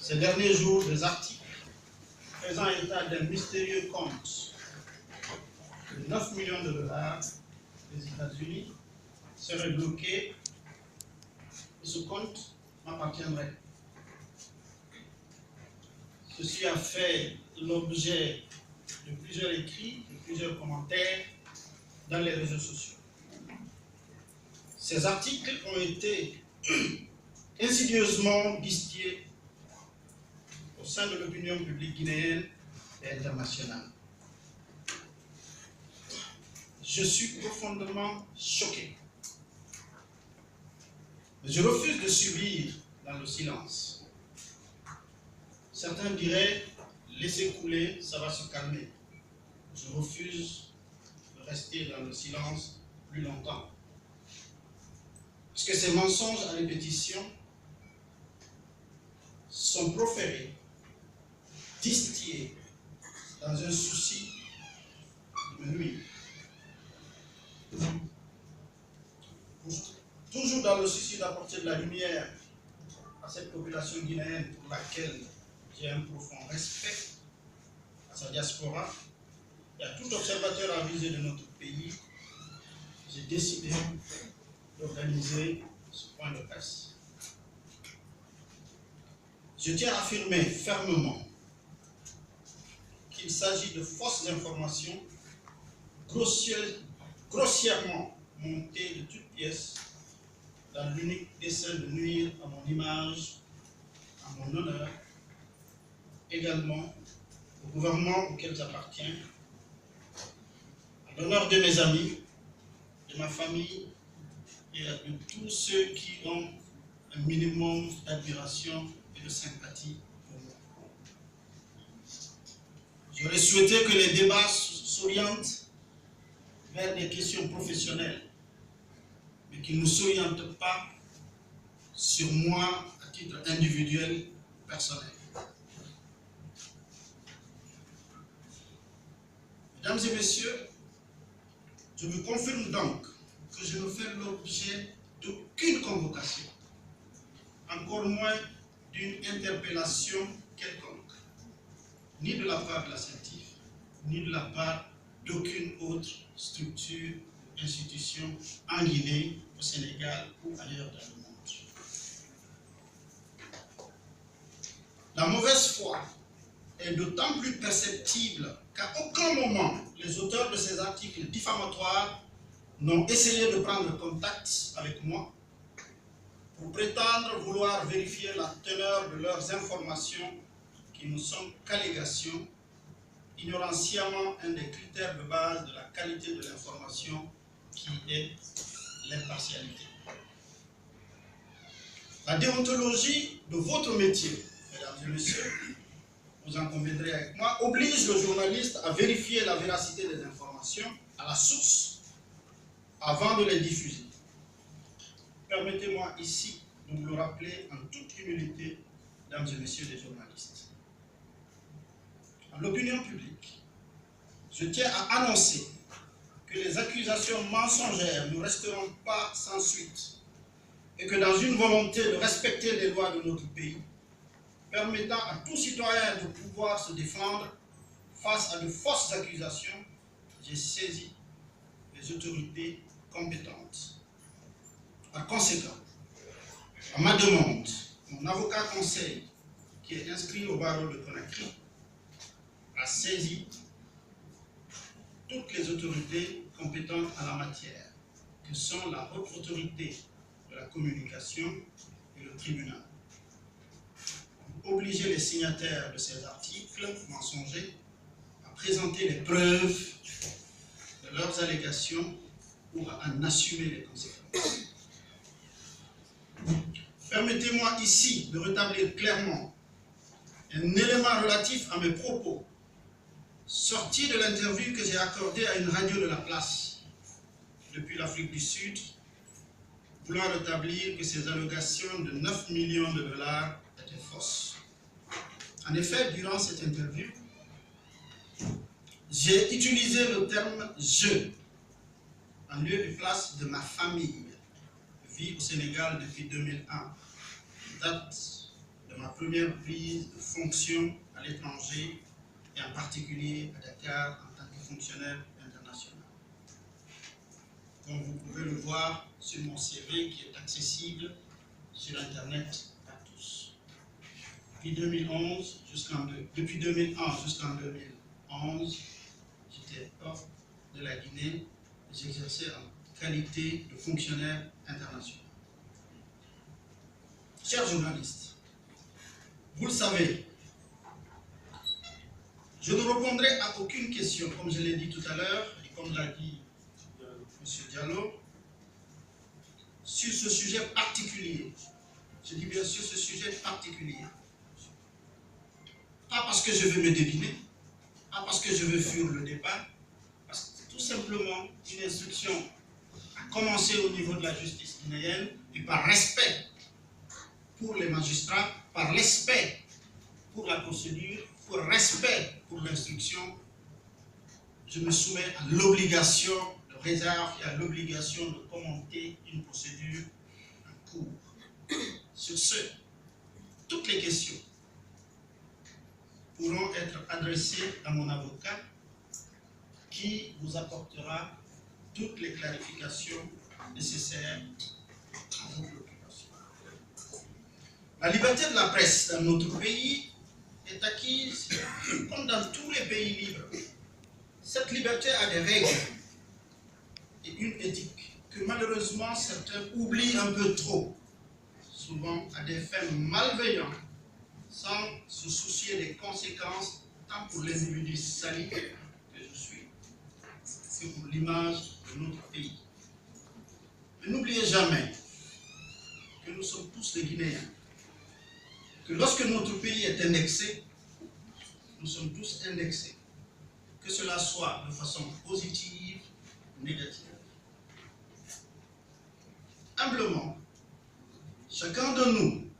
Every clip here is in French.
ces derniers jours des articles faisant état d'un mystérieux compte de 9 millions de dollars des États-Unis serait bloqué et ce compte m'appartiendrait. Ceci a fait l'objet de plusieurs écrits, de plusieurs commentaires dans les réseaux sociaux. Ces articles ont été insidieusement distillés au sein de l'opinion publique guinéenne et internationale. Je suis profondément choqué. Je refuse de subir dans le silence. Certains diraient, laissez couler, ça va se calmer. Je refuse de rester dans le silence plus longtemps. Parce que ces mensonges à répétition sont proférés, distillés, dans un souci de me nuire. Toujours dans le souci d'apporter de la lumière à cette population guinéenne pour laquelle j'ai un profond respect, à sa diaspora, et à tout observateur avisé de notre pays, j'ai décidé d'organiser ce point de presse. Je tiens à affirmer fermement qu'il s'agit de fausses informations grossièrement montées de toutes pièces dans l'unique dessein de nuire à mon image, à mon honneur, également au gouvernement auquel j'appartiens, à l'honneur de mes amis, de ma famille et de tous ceux qui ont un minimum d'admiration et de sympathie pour moi. J'aurais souhaité que les débats s'orientent vers des questions professionnelles, mais qu'ils ne s'orientent pas sur moi à titre individuel, personnel. Mesdames et messieurs, je vous confirme donc que je ne fais l'objet d'aucune convocation, encore moins d'une interpellation quelconque, ni de la part de la CENTIF, ni de la part d'aucune autre structure ou institution en Guinée, au Sénégal ou ailleurs dans le monde. La mauvaise foi est d'autant plus perceptible qu'à aucun moment les auteurs de ces articles diffamatoires n'ont essayé de prendre contact avec moi pour prétendre vouloir vérifier la teneur de leurs informations qui ne sont qu'allégations, ignorant sciemment un des critères de base de la qualité de l'information qui est l'impartialité. La déontologie de votre métier, mesdames et messieurs, vous en conviendrez avec moi, oblige le journaliste à vérifier la véracité des informations à la source avant de les diffuser. Permettez-moi ici de vous le rappeler en toute humilité, mesdames et messieurs les journalistes. En l'opinion publique, je tiens à annoncer que les accusations mensongères ne resteront pas sans suite et que dans une volonté de respecter les lois de notre pays, permettant à tout citoyen de pouvoir se défendre face à de fausses accusations, j'ai saisi les autorités compétentes. Par conséquent, à ma demande, mon avocat conseil, qui est inscrit au barreau de Conakry, a saisi toutes les autorités compétentes en la matière, que sont la haute autorité de la communication et le tribunal. Obliger les signataires de ces articles mensongers à présenter les preuves de leurs allégations ou à en assumer les conséquences. Permettez-moi ici de rétablir clairement un élément relatif à mes propos sorti de l'interview que j'ai accordée à une radio de la place depuis l'Afrique du Sud, voulant rétablir que ces allégations de 9 millions de dollars étaient fausses. En effet, durant cette interview, j'ai utilisé le terme « je » en lieu et place de ma famille. Je vis au Sénégal depuis 2001, date de ma première prise de fonction à l'étranger et en particulier à Dakar en tant que fonctionnaire international. Comme vous pouvez le voir sur mon CV qui est accessible sur Internet à tous. Depuis 2001 jusqu'en 2011, j'étais hors de la Guinée et j'exerçais en qualité de fonctionnaire international. Chers journalistes, vous le savez, je ne répondrai à aucune question, comme je l'ai dit tout à l'heure, et comme l'a dit M. Diallo, sur ce sujet particulier. Je dis bien sur ce sujet particulier. Pas parce que je veux me deviner, pas parce que je veux fuir le débat, parce que c'est tout simplement une instruction à commencer au niveau de la justice guinéenne et par respect pour les magistrats, par respect pour la procédure, pour respect pour l'instruction, je me soumets à l'obligation de réserve et à l'obligation de commenter une procédure en cours. Sur ce, toutes les questions pourront être adressées à mon avocat qui vous apportera toutes les clarifications nécessaires à vos préoccupations. La liberté de la presse dans notre pays est acquise comme dans tous les pays libres. Cette liberté a des règles et une éthique que malheureusement certains oublient un peu trop, souvent à des fins malveillantes, sans se soucier des conséquences tant pour l'individu sali que je suis que pour l'image de notre pays. Mais n'oubliez jamais que nous sommes tous des Guinéens, que lorsque notre pays est indexé, nous sommes tous indexés, que cela soit de façon positive ou négative. Humblement, chacun de nous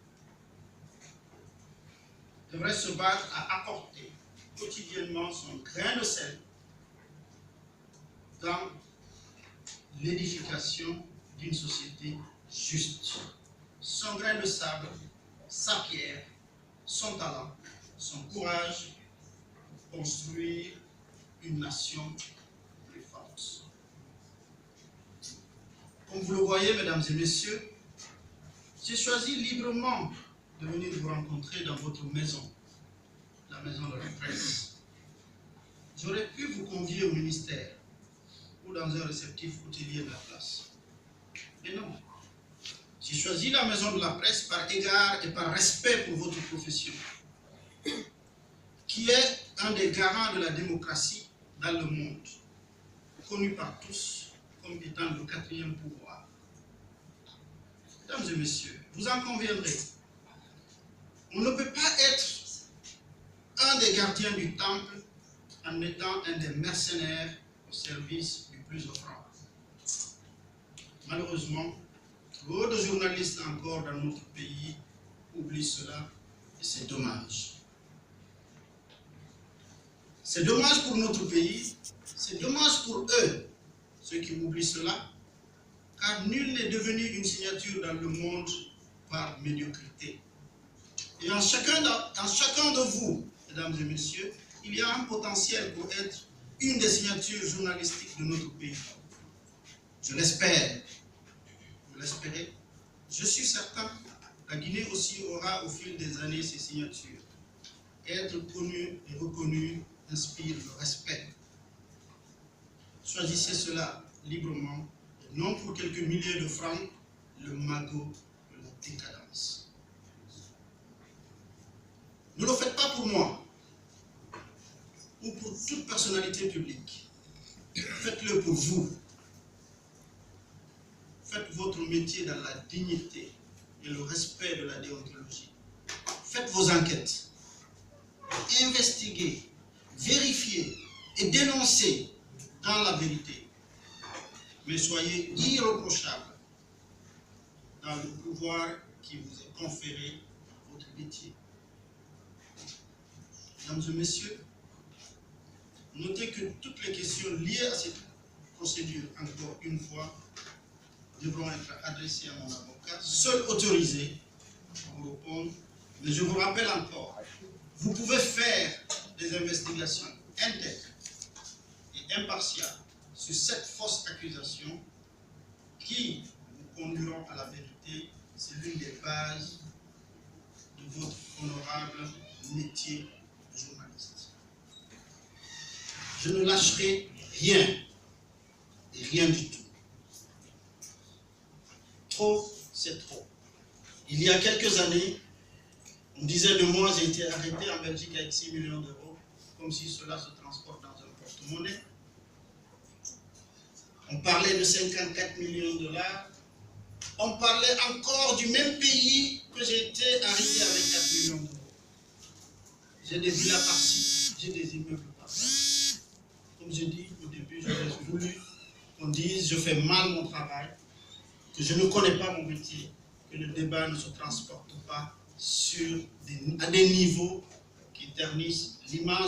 devrait se battre à apporter quotidiennement son grain de sel dans l'édification d'une société juste. Son grain de sable, sa pierre, son talent, son courage pour construire une nation plus forte. Comme vous le voyez, mesdames et messieurs, j'ai choisi librement de venir vous rencontrer dans votre maison, la maison de la presse. J'aurais pu vous convier au ministère ou dans un réceptif hôtelier de la place. Mais non. J'ai choisi la maison de la presse par égard et par respect pour votre profession, qui est un des garants de la démocratie dans le monde, connu par tous comme étant le quatrième pouvoir. Mesdames et messieurs, vous en conviendrez, on ne peut pas être un des gardiens du temple en étant un des mercenaires au service du plus offrant. Malheureusement, trop de journalistes encore dans notre pays oublient cela et c'est dommage. C'est dommage pour notre pays, c'est dommage pour eux, ceux qui oublient cela, car nul n'est devenu une signature dans le monde par médiocrité. Et en chacun de vous, mesdames et messieurs, il y a un potentiel pour être une des signatures journalistiques de notre pays. Je l'espère. Vous l'espérez? Je suis certain que la Guinée aussi aura au fil des années ses signatures. Être connu et reconnu inspire le respect. Choisissez cela librement, et non pour quelques milliers de francs, le magot de la décadence. Ne le faites pas pour moi ou pour toute personnalité publique. Faites-le pour vous. Faites votre métier dans la dignité et le respect de la déontologie. Faites vos enquêtes. Investiguez, vérifiez et dénoncez dans la vérité. Mais soyez irréprochables dans le pouvoir qui vous est conféré dans votre métier. Mesdames et messieurs, notez que toutes les questions liées à cette procédure, encore une fois, devront être adressées à mon avocat, seul autorisé à vous répondre Mais je vous rappelle encore, vous pouvez faire des investigations intègres et impartiales sur cette fausse accusation qui vous conduiront à la vérité. C'est l'une des bases de votre honorable métier de journaliste. Je ne lâcherai rien, et rien du tout. Trop, c'est trop. Il y a quelques années, on disait de moi, j'ai été arrêté en Belgique avec 6 millions d'euros, comme si cela se transporte dans un porte-monnaie. On parlait de 54 millions de dollars. On parlait encore du même pays que j'ai été arrêté avec 4 millions d'euros. J'ai des villas par-ci, j'ai des immeubles par-là. Comme je dis au début, j'aurais voulu qu'on dise je fais mal mon travail, que je ne connais pas mon métier, que le débat ne se transporte pas à des niveaux qui ternissent l'image